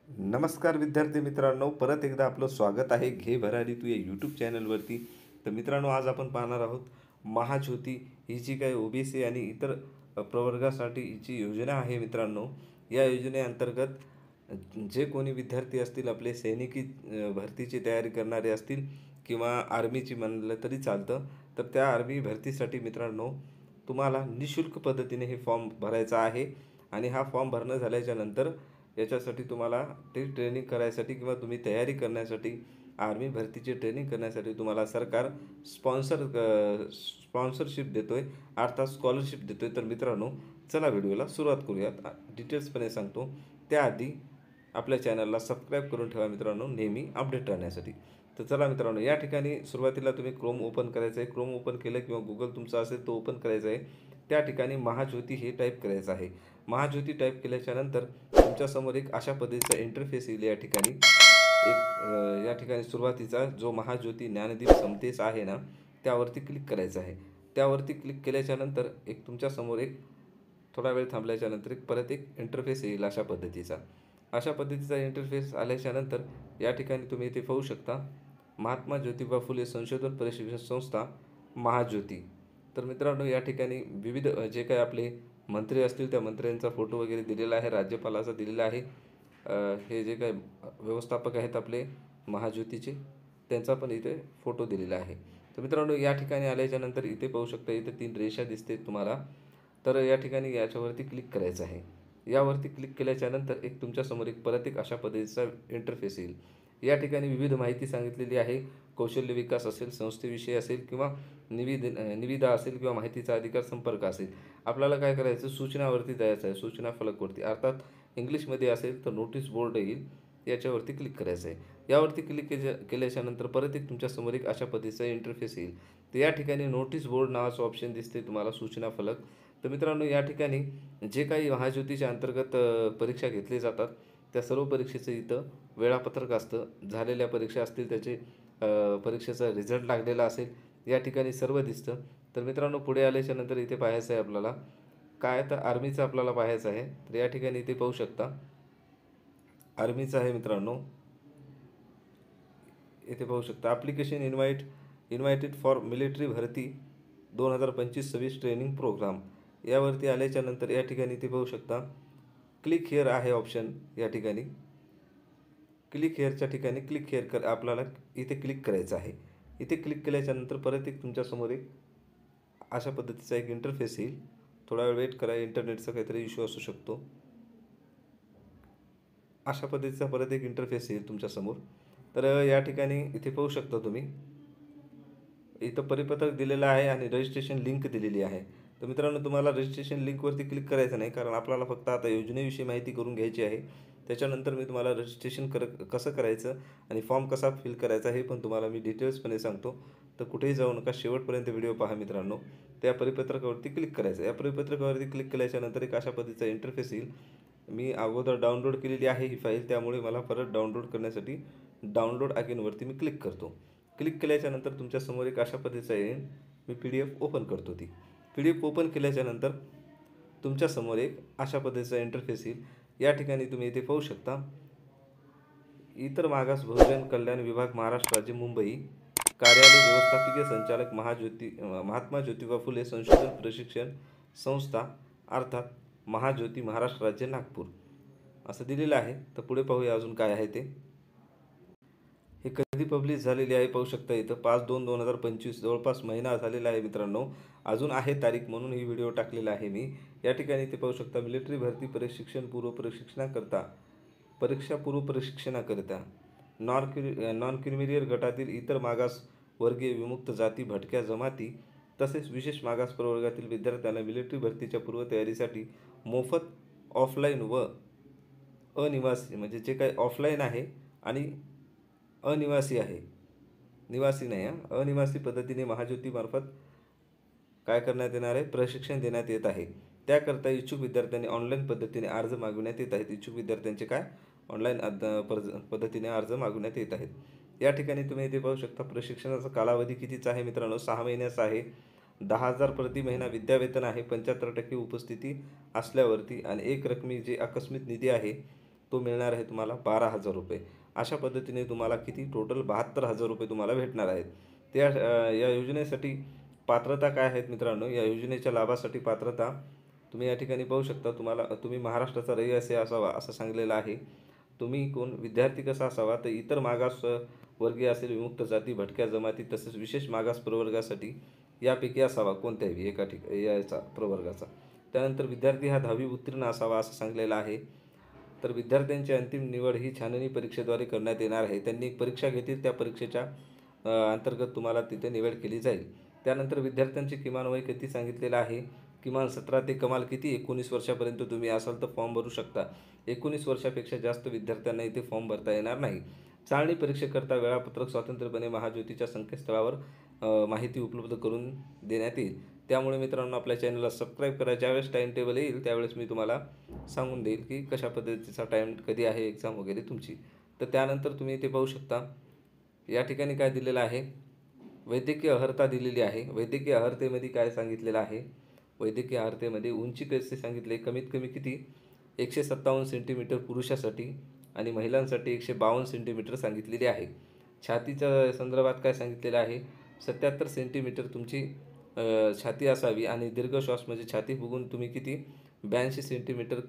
नमस्कार विद्यार्थी मित्रांनो, परत एकदा आपलं स्वागत आहे घे भरारी तू या यूट्यूब चॅनलवरती. तर मित्रांनो, आज आपण पाहणार आहोत महाज्योती ही जी काही OBC आणि इतर प्रवर्गासाठी हिची योजना आहे. मित्रांनो, या योजनेअंतर्गत जे कोणी विद्यार्थी असतील, आपले सैनिकी भरतीची तयारी करणारे असतील किंवा आर्मीची म्हणलं तरी चालतं, तर त्या आर्मी भरतीसाठी मित्रांनो तुम्हाला निःशुल्क पद्धतीने हे फॉर्म भरायचा आहे. आणि हा फॉर्म भरणं झाल्याच्यानंतर याच्यासाठी तुम्हाला ते ट्रेनिंग करायसाठी किंवा तुम्ही तयारी करण्यासाठी आर्मी भरतीची ट्रेनिंग करण्यासाठी तुम्हाला सरकार स्पॉन्सरशिप देतो आहे, अर्थात स्कॉलरशिप देतो आहे. तर मित्रांनो, चला व्हिडिओला सुरुवात करूयात. डिटेल्सपणे सांगतो त्याआधी आपल्या चॅनलला सबस्क्राईब करून ठेवा मित्रांनो, नेहमी अपडेट राहण्यासाठी. तर चला मित्रांनो, या ठिकाणी सुरुवातीला तुम्ही क्रोम ओपन करायचं आहे. क्रोम ओपन केलं किंवा गुगल तुमचा असेल तो ओपन करायचा आहे. त्या ठिकाणी महाज्योती हे टाईप करायचं आहे. महाज्योती टाईप केल्याच्यानंतर तुमच्यासमोर एक अशा पद्धतीचा इंटरफेस येईल. या ठिकाणी सुरुवातीचा जो महाज्योती ज्ञानदीप समतेस आहे ना, त्यावरती क्लिक करायचं आहे. त्यावरती क्लिक केल्याच्यानंतर तुमच्यासमोर थोडा वेळ थांबल्याच्यानंतर परत एक इंटरफेस येईल अशा पद्धतीचा इंटरफेस आल्याच्यानंतर या ठिकाणी तुम्ही इथे पाहू शकता महात्मा ज्योतिबा फुले संशोधन प्रशिक्षण संस्था महाज्योती. तर मित्रांनो, या ठिकाणी विविध जे काही आपले मंत्री असतील त्या मंत्र्यांचा फोटो वगैरे दिलेला आहे, राज्यपालाचा दिलेला आहे. हे जे काही व्यवस्थापक आहेत आपले महाज्योतीचे, त्यांचा पण इथे फोटो दिलेला आहे. तर मित्रांनो, या ठिकाणी आल्याच्यानंतर इथे पाहू शकता, इथे 3 रेषा दिसते तुम्हाला. तर या ठिकाणी याच्यावरती क्लिक करायचं आहे. यावरती क्लिक केल्याच्यानंतर तुमच्यासमोर परत एक अशा पद्धतीचा इंटरफेस येईल. या ठिकाणी विविध माहिती सांगितलेली आहे. कौशल्य विकास असेल, संस्थेविषयी असेल किंवा निविदा असेल किंवा माहितीचा अधिकार संपर्क असेल. आपल्याला काय करायचं, सूचनावरती जायचं आहे. सूचना फलकवरती, अर्थात इंग्लिशमध्ये असेल तर नोटीस बोर्ड येईल, याच्यावरती क्लिक करायचं आहे. यावरती क्लिक केल्याच्यानंतर परत तुमच्यासमोर अशा पद्धतीचा इंटरफेस येईल. तर या ठिकाणी नोटीस बोर्ड नावाचं ऑप्शन दिसते तुम्हाला, सूचना फलक. तर मित्रांनो, या ठिकाणी जे काही महाज्योतीच्या अंतर्गत परीक्षा घेतली जातात त्या सर्व परीक्षेचं इथं वेळापत्रक असतं. झालेल्या परीक्षा असतील त्याचे परीक्षेचा रिझल्ट लागलेला असेल, या ठिकाणी सर्व दिसतं. तर मित्रांनो, पुढे आल्याच्यानंतर इथे पाहायचं आहे आपल्याला काय, तर आर्मीचं आपल्याला पाहायचं आहे. तर या ठिकाणी इथे पाहू शकता आर्मीचं आहे मित्रांनो. इथे पाहू शकता ॲप्लिकेशन इन्व्हायटेड फॉर मिलिटरी भरती 2025-26 ट्रेनिंग प्रोग्राम. यावरती आल्याच्यानंतर या ठिकाणी इथे पाहू शकता क्लिक हिअर आहे ऑप्शन. या ठिकाणी क्लिक हिअरच्या ठिकाणी क्लिक हिअर आपल्याला इथे क्लिक करायचं आहे. इथे क्लिक केल्याच्यानंतर परत तुमच्यासमोर अशा पद्धतीचा इंटरफेस येईल. थोडा वेळ वेट करा, इंटरनेटचा काहीतरी इश्यू असू शकतो. अशा पद्धतीचा परत इंटरफेस येईल तुमच्यासमोर. तर या ठिकाणी इथे पाहू शकता तुम्ही, इथं परिपत्रक दिलेलं आहे आणि रजिस्ट्रेशन लिंक दिलेली आहे. तर मित्रांनो, तुम्हाला रजिस्ट्रेशन लिंकवरती क्लिक करायचं नाही, कारण आपल्याला फक्त आता योजनेविषयी माहिती करून घ्यायची आहे. त्याच्यानंतर मी तुम्हाला रजिस्ट्रेशन कसं करायचं आणि फॉर्म कसा फिल करायचा हे पण तुम्हाला मी डिटेल्सपणे सांगतो. तर कुठेही जाऊ नका, शेवटपर्यंत व्हिडिओ पहा मित्रांनो. त्या परिपत्रकावरती क्लिक करायचं. या परिपत्रकावरती क्लिक केल्याच्यानंतर अशा पद्धतीचा इंटरफेस येईल. मी अगोदर डाउनलोड केलेली आहे ही फाईल, त्यामुळे मला परत डाउनलोड करण्यासाठी डाउनलोड अगेनवरती मी क्लिक करतो. क्लिक केल्याच्यानंतर तुमच्यासमोर अशा पद्धतीचा येईल. मी PDF ओपन करतो. PDF ओपन केल्याच्यानंतर तुमच्यासमोर अशा पद्धतीचा इंटरफेस येईल. या ठिकाणी तुम्ही इथे पाहू शकता इतर मागास बहुजन कल्याण विभाग महाराष्ट्र राज्य मुंबई कार्यालय व्यवस्थापकीय संचालक महात्मा ज्योतिबा फुले संशोधन प्रशिक्षण संस्था, अर्थात महाज्योती महाराष्ट्र राज्य नागपूर असं दिलेलं आहे. तर पुढे पाहूया अजून काय आहे ते. हे कधी पब्लिश झालेली आहे पाहू शकता. इथं 5/2/2025 जवळपास महिना झालेला आहे मित्रांनो. अजून आहे तारीख, म्हणून ही व्हिडिओ टाकलेला आहे मी. या ठिकाणी इथे पाहू शकता मिलिटरी भरती परीक्षापूर्व प्रशिक्षणाकरिता नॉन क्रिमिलियर गटातील इतर मागास वर्गीय, विमुक्त जाती, भटक्या जमाती तसेच विशेष मागास प्रवर्गातील विद्यार्थ्यांना मिलिटरी भरतीच्या पूर्वतयारीसाठी मोफत ऑफलाईन व अनिवासी, म्हणजे जे काही ऑफलाईन आहे आणि अनिवासी आहे, निवासी नाही अनिवासी पद्धतीने महाज्योतीमार्फत काय करण्यात येणार आहे, प्रशिक्षण देण्यात येत आहे. त्याकरता इच्छुक विद्यार्थ्यांनी ऑनलाईन पद्धतीने अर्ज मागविण्यात येत आहेत. इच्छुक विद्यार्थ्यांचे ऑनलाईन पद्धतीने अर्ज मागविण्यात येत आहेत. या ठिकाणी तुम्ही इथे पाहू शकता प्रशिक्षणाचा कालावधी कितीचा आहे मित्रांनो, 6 महिन्याचा आहे. 10,000 प्रति महिना विद्यावेतन आहे. 75% उपस्थिती असल्यावरती आणि एक रकमी जे आकस्मिक निधी आहे तो मिळणार आहे तुम्हाला 12,000 रुपये. अशा पद्धतीने तुम्हाला किती टोटल 72,000 रुपये तुम्हाला भेटणार आहेत. या योजनेसाठी पात्रता काय आहेत मित्रांनो? या योजनेच्या लाभासाठी पात्रता तुम्ही या ठिकाणी पाहू शकता. तुम्ही महाराष्ट्राचा रहिवासी असावा असं सांगलेलं आहे. तुम्ही विद्यार्थी कसा असावा तर इतर मागास वर्गीय असेल, विमुक्त जाती, भटक्या जमाती तसेच विशेष मागास प्रवर्गासाठी यापैकी असावा कोणत्याही याचा प्रवर्गाचा. त्यानंतर विद्यार्थी हा 10वी उत्तीर्ण असावा असं सांगलेलं आहे. तर विद्यार्थ्यांची अंतिम निवड ही छाननी परीक्षेद्वारे करण्यात येणार आहे. त्यांनी एक परीक्षा घेतली, त्या परीक्षेच्या अंतर्गत तुम्हाला तिथे निवड केली जाईल. त्यानंतर विद्यार्थ्यांचे किमान वय किती सांगितलेलं आहे? किमान 17 ते कमाल किती 19 वर्षापर्यंत तुम्ही असाल तर फॉर्म भरू शकता. 19 वर्षापेक्षा जास्त विद्यार्थ्यांना इथे फॉर्म भरता येणार नाही. चाळणी परीक्षेकरता वेळापत्रक स्वतंत्रपणे महाज्योतीच्या संकेतस्थळावर माहिती उपलब्ध करून देण्यात येईल. त्यामुळे मित्रांनो आपल्या चॅनलला सबस्क्राईब करा. ज्यावेळेस टाईम टेबल येईल त्यावेळेस मी तुम्हाला सांगून देईल की कशा पद्धतीचा टाईम कधी आहे एक्झाम वगैरे तुमची. तर त्यानंतर तुम्ही इथे पाहू शकता या ठिकाणी काय दिलेलं आहे, वैद्यकीय अर्हता दिलेली आहे. वैद्यकीय अर्हतेमध्ये काय सांगितलेलं आहे? वैद्यकीय अर्हतेमध्ये उंची कसे सांगितले, कमीत कमी किती 157 सेंटीमीटर पुरुषासाठी आणि महिलांसाठी 152 सेंटीमीटर सांगितलेली आहे. छातीच्या संदर्भात काय सांगितलेलं आहे? 77 सेंटीमीटर तुमची छाती असावी आणि दीर्घ श्वास म्हणजे छाती फुगून तुम्ही किती 82 सेंटीमीटर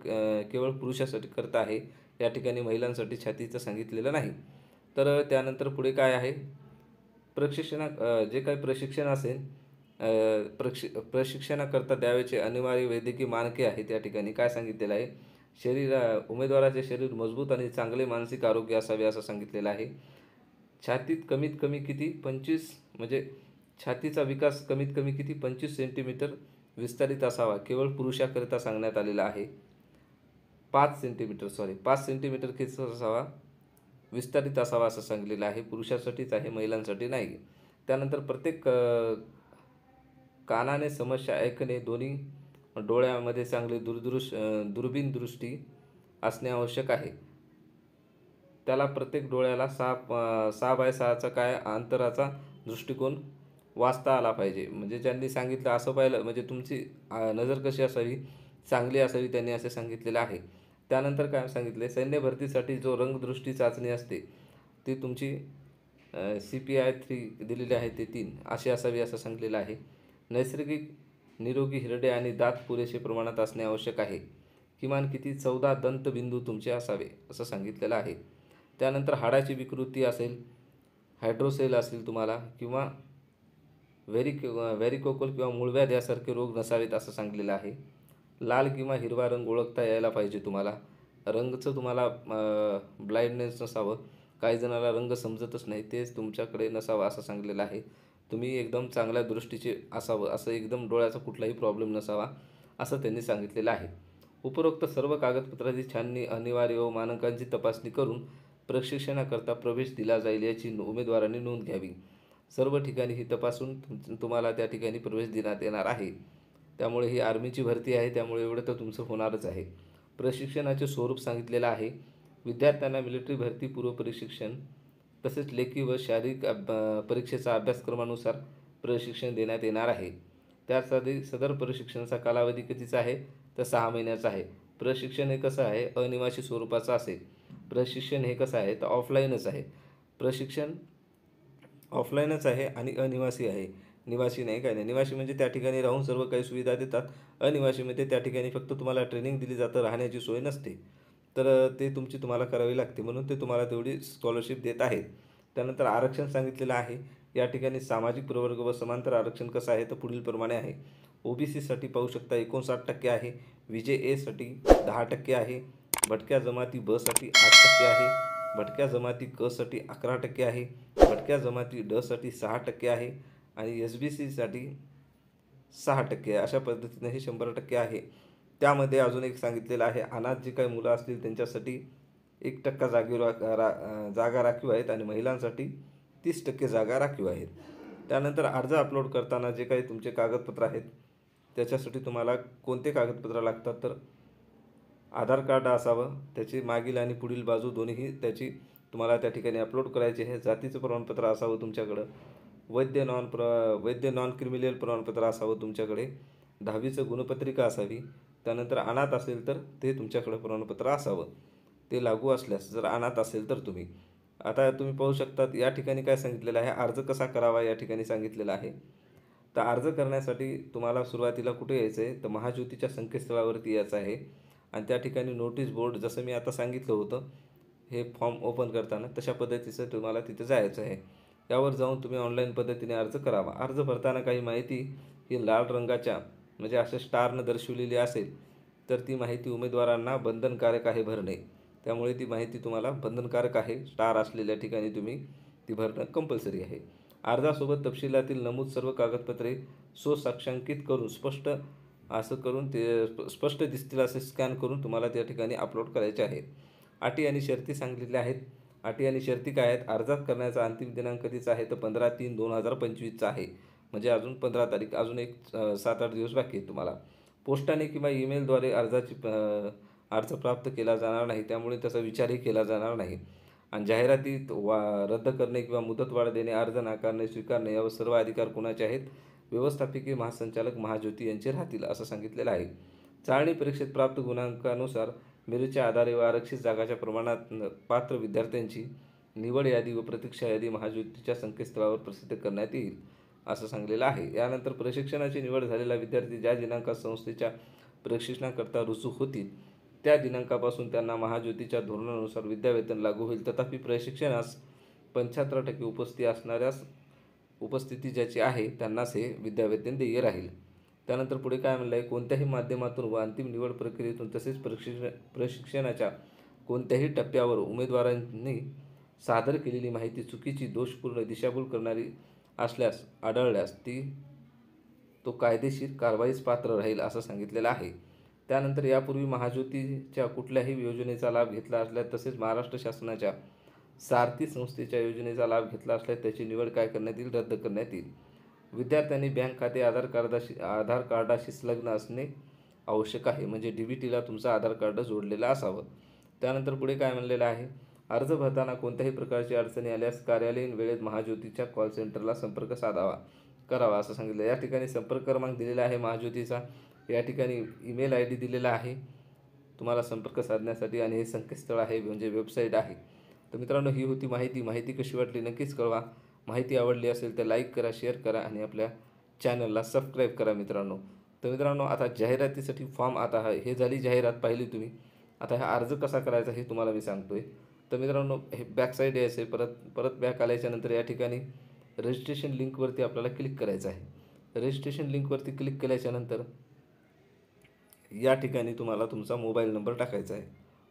केवळ पुरुषासाठी करता आहे. या ठिकाणी महिलांसाठी छातीचं सांगितलेलं नाही. तर त्यानंतर पुढे काय आहे, जे काही प्रशिक्षण असेल प्रशिक्षणाकरता द्यावयाचे अनिवार्य वैद्यकीय मानके आहेत. या ठिकाणी काय सांगितलेलं आहे, उमेदवाराचे शरीर मजबूत आणि चांगले मानसिक आरोग्य असावे असं सांगितलेलं आहे. छातीत कमीत कमी किती 25 म्हणजे छातीचा विकास कमीत कमी किती 25 सेंटीमीटर विस्तारित असावा, केवळ पुरुषाकरिता सांगण्यात आलेला आहे. 5 सेंटीमीटर किती असावा, विस्तारित असावा असं सांगलेलं आहे. पुरुषासाठीच आहे, महिलांसाठी नाही. त्यानंतर प्रत्येक कानाने समस्या, ऐकणे, दोन्ही डोळ्यामध्ये चांगली दुर्बीन दृष्टी असणे आवश्यक आहे. त्याला प्रत्येक डोळ्याला 6x6चा काय अंतराचा दृष्टिकोन वाचता आला पाहिजे. म्हणजे ज्यांनी सांगितलं असं पाहिलं म्हणजे तुमची नजर कशी असावी, चांगली असावी, त्यांनी असे सांगितलेलं आहे. त्यानंतर काय सांगितले, सैन्य भरतीसाठी जो रंगदृष्टी चाचणी असते ती तुमची CPI 3 दिलेली आहे ते 3 अशी असावी असं सांगलेलं आहे. नैसर्गिक निरोगी हिरडे आणि दात पुरेसे प्रमाणात असणे आवश्यक आहे. किमान किती 14 दंतबिंदू तुमचे असावे असं सांगितलेलं आहे. त्यानंतर हाडाची विकृती असेल, हायड्रोसेल असेल तुम्हाला किंवा व्हेरिकोकल किंवा मूळव्याध यासारखे रोग नसावेत असं सांगलेलं आहे. लाल किंवा हिरवा रंग ओळखता यायला पाहिजे तुम्हाला. रंगचं तुम्हाला ब्लाइंडनेस नसावं, काही जणाला रंग समजतच नाही, तेच तुमच्याकडे नसावं असं सांगलेलं आहे. तुम्ही एकदम चांगल्या दृष्टीचे असावं, असं एकदम डोळ्याचा कुठलाही प्रॉब्लेम नसावा असं त्यांनी सांगितलेलं आहे. उपरोक्त सर्व कागदपत्रांची छाननी अनिवार्य व मानकांची तपासणी करून प्रशिक्षणाकरता प्रवेश दिला जाईल याची उमेदवारांनी नोंद घ्यावी. सर्व ठिकाणी ही तपासून तुम्हाला त्या ठिकाणी प्रवेश देण्यात येणार आहे. त्यामुळे ही आर्मीची भरती आहे, त्यामुळे एवढं तर तुमचं होणारच आहे. प्रशिक्षणाचे स्वरूप सांगितलेलं आहे. विद्यार्थ्यांना मिलिटरी भरती पूर्व प्रशिक्षण तसेच लेखी व शारीरिक परीक्षेचा अभ्यासक्रमानुसार प्रशिक्षण देण्यात येणार आहे. त्यासाठी सदर प्रशिक्षणाचा कालावधी कितीचा आहे तर 6 महिन्याचा आहे. प्रशिक्षण हे कसं आहे, अनिवासी स्वरूपाचं असेल. प्रशिक्षण हे कसं आहे तर ऑफलाईनच आहे. प्रशिक्षण ऑफलाईनच आहे आणि अनिवासी आहे, निवासी नाही, काय नाही. निवासी म्हणजे त्या ठिकाणी राहून सर्व काही सुविधा देतात. अनिवासीमध्ये त्या ठिकाणी फक्त तुम्हाला ट्रेनिंग दिली जातं, राहण्याची सोय नसते. तर ते तुम्हाला करावी लागते, म्हणून ते तुम्हाला तेवढी स्कॉलरशिप देत आहेत. त्यानंतर आरक्षण सांगितलेलं आहे. या ठिकाणी सामाजिक प्रवर्ग व समांतर आरक्षण कसं आहे तर पुढीलप्रमाणे आहे. OBCसाठी पाहू शकता 59% आहे. VJA साठी 10% आहे. भटक्या जमाती ब साठी 8% आहे. भटक्या जमाती क साठी 11% आहे. भटक्या जमाती ड साठी 6% आहे आणि SBC साठी 6% आहे. अशा पद्धतीने हे 100% आहे. त्यामध्ये अजून एक सांगितलेलं आहे, अनाथ जी काही मुलं असतील त्यांच्यासाठी 1% जागा राखीव आहेत आणि महिलांसाठी 30% जागा राखीव आहेत. त्यानंतर अर्ज अपलोड करताना जे काही तुमचे कागदपत्र आहेत त्याच्यासाठी तुम्हाला कोणते कागदपत्र लागतात तर आधार कार्ड असावं, त्याची मागील आणि पुढील बाजू दोन्हीही त्याची तुम्हाला त्या ठिकाणी अपलोड करायचे आहे. जातीचं प्रमाणपत्र असावं तुमच्याकडं. वैद्य नॉन क्रिमिनल प्रमाणपत्र असावं तुमच्याकडे. 10वीचं गुणपत्रिका असावी. त्यानंतर अनाथ असेल तर ते तुमच्याकडे प्रमाणपत्र असावं. ते लागू असल्यास, जर अनाथ असेल तर तुम्ही आता तुम्ही पाहू शकतात या ठिकाणी काय सांगितलेलं आहे, अर्ज कसा करावा या ठिकाणी सांगितलेलं आहे. तर अर्ज करण्यासाठी तुम्हाला सुरुवातीला कुठे यायचं आहे, तर महाज्योतीच्या संकेतस्थळावरती यायचं आहे आणि त्या ठिकाणी नोटीस बोर्ड जसं मी आता सांगितलं होतं हे फॉर्म ओपन करताना तशा पद्धतीचं तुम्हाला तिथे जायचं आहे. यावर जाऊन तुम्ही ऑनलाईन पद्धतीने अर्ज करावा. अर्ज भरताना काही माहिती ही लाल रंगाच्या म्हणजे अशा स्टारनं दर्शवलेली असेल तर ती माहिती उमेदवारांना बंधनकारक आहे भरणे. त्यामुळे ती माहिती तुम्हाला बंधनकारक आहे. स्टार असलेल्या ठिकाणी तुम्ही ती भरणं कंपल्सरी आहे. अर्जासोबत तपशिलातील नमूद सर्व कागदपत्रे स्वसाक्षांकित करून स्पष्ट दिसतील असे स्कॅन करून तुम्हाला त्या ठिकाणी अपलोड करायचे आहे. अटी आणि शर्ती सांगितलेल्या आहेत. अटी आणि शर्ती काय आहेत, अर्ज करण्याचा अंतिम दिनांक कधीचा आहे तर 15/3/2025चा आहे. म्हणजे अजून 15 तारीख, अजून एक 7-8 दिवस बाकी आहेत तुम्हाला. पोस्टाने किंवा ईमेलद्वारे अर्ज प्राप्त केला जाणार नाही, त्यामुळे त्याचा विचारही केला जाणार नाही. आणि जाहिरातीत रद्द करणे किंवा मुदतवाढ देणे, अर्ज नाकारणे, स्वीकारणे यावर सर्व अधिकार कुणाचे आहेत, व्यवस्थापकीय महासंचालक महाज्योती यांचे राहतील असं सांगितलेलं आहे. चाळणी परीक्षेत प्राप्त गुणांकानुसार मेरिटच्या आधारे व आरक्षित जागाच्या प्रमाणात पात्र विद्यार्थ्यांची निवड यादी व प्रतीक्षा यादी महाज्योतीच्या संकेतस्थळावर प्रसिद्ध करण्यात येईल असं सांगलेलं आहे. यानंतर प्रशिक्षणाची निवड झालेला विद्यार्थी ज्या दिनांकात संस्थेच्या प्रशिक्षणाकरता रुजू होतील त्या दिनांकापासून त्यांना महाज्योतीच्या धोरणानुसार विद्यावेतन लागू होईल. तथापि प्रशिक्षणास 75% उपस्थिती ज्याची आहे त्यांनाच हे विद्यावेतन देय राहील. त्यानंतर पुढे काय म्हणलं आहे, कोणत्याही माध्यमातून व अंतिम निवड प्रक्रियेतून तसेच प्रशिक्षणाच्या कोणत्याही टप्प्यावर उमेदवारांनी सादर केलेली माहिती चुकीची, दोषपूर्ण, दिशाभूल करणारी आढळल्यास तो कायदेशीर कारवाईस पात्र राहील असं सांगितलेलं आहे. त्यानंतर यापूर्वी महाज्योतीच्या कुठल्याही योजनेचा लाभ घेतला असल्यास तसेच महाराष्ट्र शासनाच्या सारथी संस्थेच्या योजनेचा लाभ घेतला असल्यास त्याची निवड काय करण्यात येईल, रद्द करण्यात येईल. विद्यार्थ्यांनी बँक खाते आधार कार्डाशी संलग्न असणे आवश्यक आहे. म्हणजे DBTला तुमचं आधार कार्ड जोडलेलं असावं. त्यानंतर पुढे काय म्हणलेलं आहे, अर्ज भरताना कोणत्याही प्रकारची अडचणी आल्यास कार्यालयीन वेळेत महाज्योतीच्या कॉल सेंटरला संपर्क करावा असं सांगितलं. या ठिकाणी संपर्क क्रमांक दिलेला आहे महाज्योतीचा, या ठिकाणी ईमेल ID दिलेला आहे तुम्हाला संपर्क साधण्यासाठी आणि हे संकेतस्थळ आहे म्हणजे वेबसाईट आहे. तर मित्रांनो ही होती माहिती कशी वाटली नक्कीच कळवा. माहिती आवडली असेल तर लाईक करा, शेअर करा आणि आपल्या चॅनलला सबस्क्राईब करा मित्रांनो. तर मित्रांनो आता जाहिरातीसाठी फॉर्म आता हे झाली जाहिरात पाहिली तुम्ही. आता हा अर्ज कसा करायचा हे तुम्हाला मी सांगतोय. तर मित्रांनो हे बॅक साईड यायचं आहे. परत बॅक आल्याच्यानंतर या ठिकाणी रजिस्ट्रेशन लिंकवरती आपल्याला क्लिक करायचं आहे. रजिस्ट्रेशन लिंकवरती क्लिक केल्याच्यानंतर या ठिकाणी तुम्हाला तुमचा मोबाईल नंबर टाकायचा आहे.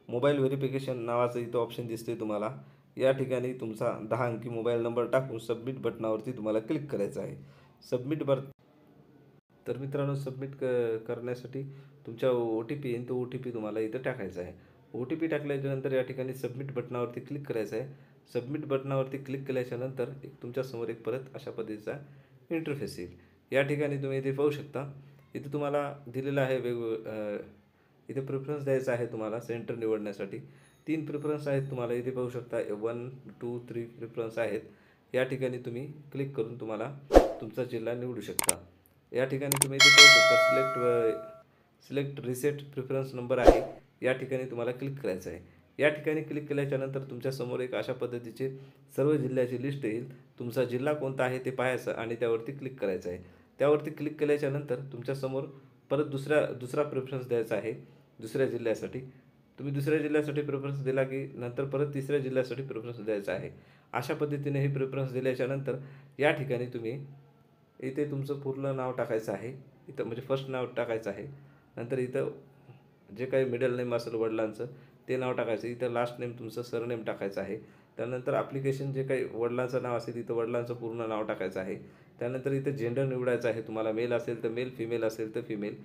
मोबाईल व्हेरिफिकेशन नावाचं इथं ऑप्शन दिसते तुम्हाला. या ठिकाणी तुमचा 10 अंकी मोबाईल नंबर टाकून सबमिट बटनावरती तुम्हाला क्लिक करायचं आहे. तर मित्रांनो सबमिट करण्यासाठी तुमच्या OTP येईल, तो OTP तुम्हाला इथं टाकायचा आहे. OTP टाकल्याच्यानंतर या ठिकाणी सबमिट बटनावरती क्लिक करायचं आहे. सबमिट बटनावरती क्लिक केल्याच्यानंतर तुमच्यासमोर परत अशा पद्धतीचा इंटरफेस येईल. या ठिकाणी तुम्ही इथे पाहू शकता, इथे तुम्हाला दिलेलं आहे इथे प्रेफरन्स द्यायचा आहे तुम्हाला सेंटर निवडण्यासाठी. 3 प्रेफरन्स आहेत तुम्हाला इथे पाहू शकता. 1, 2, 3 प्रेफरन्स आहेत. या ठिकाणी तुम्ही क्लिक करून तुम्हाला तुमचा जिल्हा निवडू शकता. या ठिकाणी तुम्ही इथे पाहू शकता सिलेक्ट रिसेट प्रेफरन्स नंबर आहे. या ठिकाणी तुम्हाला क्लिक करायचं आहे. या ठिकाणी क्लिक केल्याच्यानंतर तुमच्यासमोर एक अशा पद्धतीचे सर्व जिल्ह्याची लिस्ट येईल. तुमचा जिल्हा कोणता आहे ते पाहायचं आणि त्यावरती क्लिक करायचं आहे. त्यावरती क्लिक केल्याच्यानंतर तुमच्यासमोर परत दुसरा प्रेफरन्स द्यायचा आहे दुसऱ्या जिल्ह्यासाठी. तुम्ही दुसऱ्या जिल्ह्यासाठी प्रेफरन्स दिला की नंतर परत तिसऱ्या जिल्ह्यासाठी प्रेफरन्स द्यायचा आहे. अशा पद्धतीने हे प्रेफरन्स दिल्याच्यानंतर या ठिकाणी तुम्ही इथे तुमचं पूर्ण नाव टाकायचं आहे. इथं म्हणजे फर्स्ट नाव टाकायचं आहे. नंतर इथं जे काही मिडल नेम असेल वडिलांचं ते नाव टाकायचं. इथं लास्ट नेम तुमचं सरनेम टाकायचं आहे. त्यानंतर ॲप्लिकेशन जे काही वडिलांचं नाव असेल इथं वडिलांचं पूर्ण नाव टाकायचं आहे. त्यानंतर इथं जेंडर निवडायचं आहे तुम्हाला. मेल असेल तर मेल, फिमेल असेल तर फिमेल.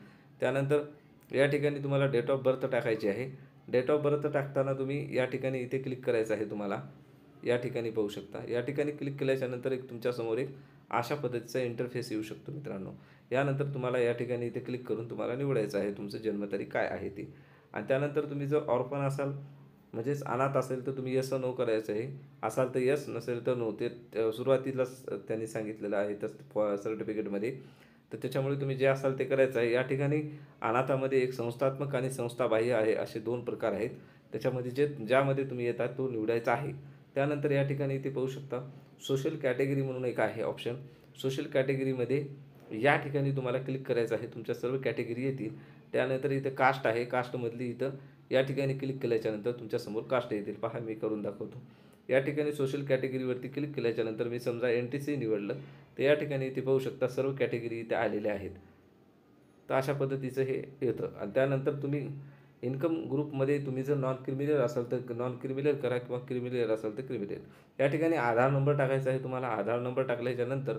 त्यानंतर या ठिकाणी तुम्हाला डेट ऑफ बर्थ टाकायची आहे. डेट ऑफ बर्थ टाकताना तुम्ही या ठिकाणी इथे क्लिक करायचं आहे तुम्हाला. या ठिकाणी पाहू शकता. या ठिकाणी क्लिक केल्याच्यानंतर तुमच्यासमोर अशा पद्धतीचा इंटरफेस येऊ शकतो मित्रांनो. यानंतर तुम्हाला या ठिकाणी इथे क्लिक करून तुम्हाला निवडायचं आहे तुमचं जन्मतारीख काय आहे ती. आणि त्यानंतर तुम्ही जर ऑर्फन असाल म्हणजेच अनाथ असेल तर तुम्ही यस नो करायचं आहे. असाल तर यस, नसेल तर नो. ते सुरुवातीलाच त्यांनी सांगितलेलं आहे तर सर्टिफिकेटमध्ये. तर त्याच्यामुळे तुम्ही जे असाल ते करायचं आहे. या ठिकाणी अनाथामध्ये एक संस्थात्मक आणि संस्थाबाह्य आहे असे 2 प्रकार आहेत. त्याच्यामध्ये ज्यामध्ये तुम्ही येतात तो निवडायचा आहे. त्यानंतर या ठिकाणी इथे पाहू शकता सोशल कॅटेगरी म्हणून एक आहे ऑप्शन. सोशल कॅटेगरीमध्ये या ठिकाणी तुम्हाला क्लिक करायचं आहे. तुमच्या सर्व कॅटेगरी येतील. त्यानंतर इथं कास्ट आहे. कास्टमधली इथं या ठिकाणी क्लिक केल्याच्यानंतर तुमच्यासमोर कास्ट येतील. पहा मी करून दाखवतो. या ठिकाणी सोशल कॅटेगरीवरती क्लिक केल्याच्यानंतर मी समजा NTC निवडलं तर या ठिकाणी इथे पाहू शकता सर्व कॅटेगरी इथे आलेल्या आहेत. तर अशा पद्धतीचं हे येतं. आणि त्यानंतर तुम्ही इन्कम ग्रुपमध्ये तुम्ही जर नॉन क्रिमिनल असाल तर नॉन क्रिमिनल करा किंवा क्रिमिनल असाल तर क्रिमिनल. या ठिकाणी आधार नंबर टाकायचा आहे तुम्हाला. आधार नंबर टाकल्याच्यानंतर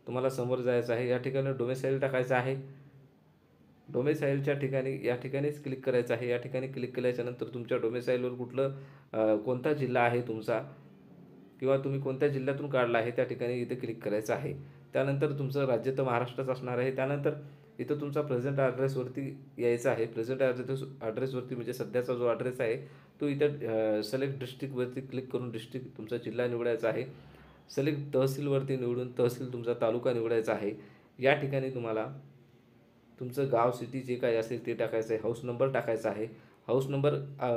तुम्हाला समोर जायचं आहे. या ठिकाणी डोमेसाईल टाकायचं आहे. डोमेसाईलच्या ठिकाणी या ठिकाणीच क्लिक करायचं आहे. या ठिकाणी क्लिक केल्याच्यानंतर तुमच्या डोमेसाईलवर कोणता जिल्हा आहे तुमचा किंवा तुम्ही कोणत्या जिल्ह्यातून काढला आहे त्या ठिकाणी इथे क्लिक करायचं आहे. त्यानंतर तुमचं राज्य तर महाराष्ट्रच असणार आहे. त्यानंतर इथं तुमचा प्रेझेंट ॲड्रेसवरती यायचं आहे. प्रेझेंट ॲड्रेसवरती म्हणजे सध्याचा जो ॲड्रेस आहे तो इथं सिलेक्ट डिस्ट्रिक्टवरती क्लिक करून डिस्ट्रिक्ट तुमचा जिल्हा निवडायचा आहे. सिलेक्ट तहसीलवरती निवडून तहसील तुमचा तालुका निवडायचा आहे. या ठिकाणी तुम्हाला तुमचं गाव सिटी जे काही असेल ते टाकायचं आहे. हाऊस नंबर टाकायचा आहे. हाऊस नंबर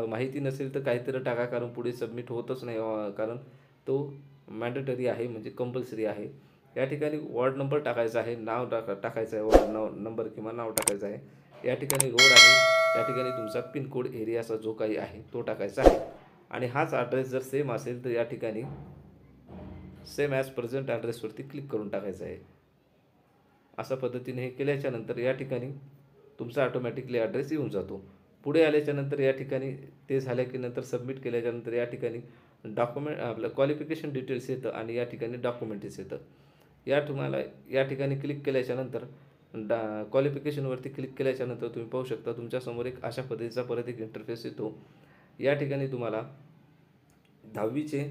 माहिती नसेल तर काहीतरी टाका, कारण पुढे सबमिट होतच नाही, कारण तो मॅन्डेटरी आहे म्हणजे कंपल्सरी आहे. या ठिकाणी वॉर्ड नंबर टाकायचा आहे. नाव टाकायचं आहे. वॉर्ड नंबर किंवा नाव टाकायचं आहे. या ठिकाणी रोड आहे. या ठिकाणी तुमचा पिनकोड एरियाचा जो काही आहे तो टाकायचा आहे. आणि हाच ॲड्रेस जर सेम असेल तर या ठिकाणी सेम ॲज प्रेझेंट ॲड्रेसवरती क्लिक करून टाकायचं आहे. अशा पद्धतीने हे केल्याच्यानंतर या ठिकाणी तुमचा ऑटोमॅटिकली ॲड्रेस येऊन जातो. पुढे आल्याच्यानंतर या ठिकाणी ते झाल्या की नंतर सबमिट केल्याच्यानंतर या ठिकाणी आपलं क्वालिफिकेशन डिटेल्स येतं आणि या ठिकाणी डॉक्युमेंट्स येतं. तुम्हाला या ठिकाणी क्लिक केल्याच्यानंतर क्वालिफिकेशनवरती क्लिक केल्याच्यानंतर तुम्ही पाहू शकता तुमच्यासमोर एक अशा पद्धतीचा परत एक इंटरफेस येतो. या ठिकाणी तुम्हाला 10वीचे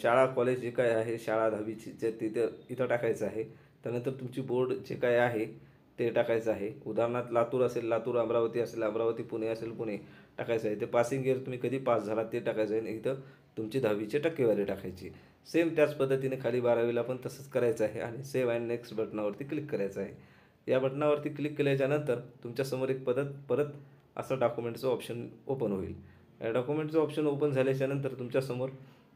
शाळा कॉलेज जे काय आहे, शाळा 10वीची जे इथं टाकायचं आहे. त्यानंतर तुमची बोर्ड जे काय आहे ते टाकायचं आहे. उदाहरणार्थ लातूर असेल लातूर, अमरावती असेल अमरावती, पुणे असेल पुणे टाकायचं आहे. ते पासिंग इयर तुम्ही कधी पास झाला ते टाकायचं आहे. इथं तुमची 10वीची टक्केवारी टाकायची. सेम त्याच पद्धतीने खाली 12वीला पण तसंच करायचं आहे आणि सेव्ह अँड नेक्स्ट बटनावरती क्लिक करायचं आहे. या बटनावरती क्लिक केल्याच्यानंतर तुमच्यासमोर एक परत असं डॉक्युमेंटचं ऑप्शन ओपन होईल. या डॉक्युमेंटचं ऑप्शन ओपन झाल्याच्यानंतर तुमच्यासमोर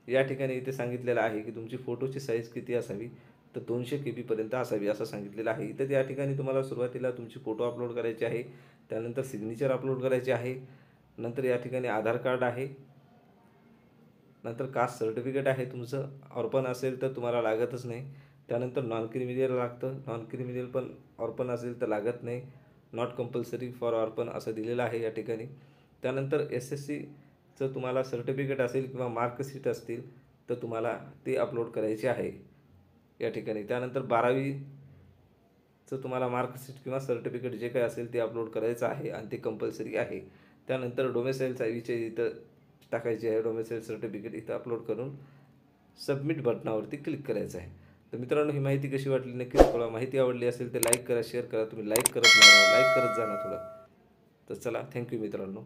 या ठिकाणी इथे सांगितलेलं आहे की तुमची फोटोची साईज किती असावी, तर 200 KB पर्यंत असावी असं सांगितलेलं आहे. इथं या ठिकाणी तुम्हाला सुरुवातीला तुमची फोटो अपलोड करायची आहे. त्यानंतर सिग्नेचर अपलोड करायचे आहे. नंतर या ठिकाणी आधार कार्ड आहे. नंतर कास्ट सर्टिफिकेट आहे. तुमचं ऑर्पन असेल तर तुम्हाला लागतच नाही. त्यानंतर नॉन क्रिमिनल लागतं. नॉन क्रिमिनल पण ऑर्पन असेल तर लागत नाही. नॉट कंपल्सरी फॉर ऑर्पन असं दिलेलं आहे या ठिकाणी. त्यानंतर SSCचं तुम्हाला सर्टिफिकेट असेल किंवा मार्कशीट असतील तर तुम्हाला ते अपलोड करायचे आहे या ठिकाणी. त्यानंतर 12वीचं तुम्हाला मार्कशीट किंवा सर्टिफिकेट जे काही असेल ते अपलोड करायचं आहे आणि ते कंपल्सरी आहे. त्यानंतर डोमेसाईल इथं टाकायचे आहे. डोमेसाईल सर्टिफिकेट इथं अपलोड करून सबमिट बटनावरती क्लिक करायचं आहे. तर मित्रांनो, ही माहिती कशी वाटली नक्कीच कळवा. माहिती आवडली असेल तर लाईक करा, शेअर करा. तुम्ही लाईक करत नाही, लाईक करत जा ना थोडं. तर चला, थँक्यू मित्रांनो.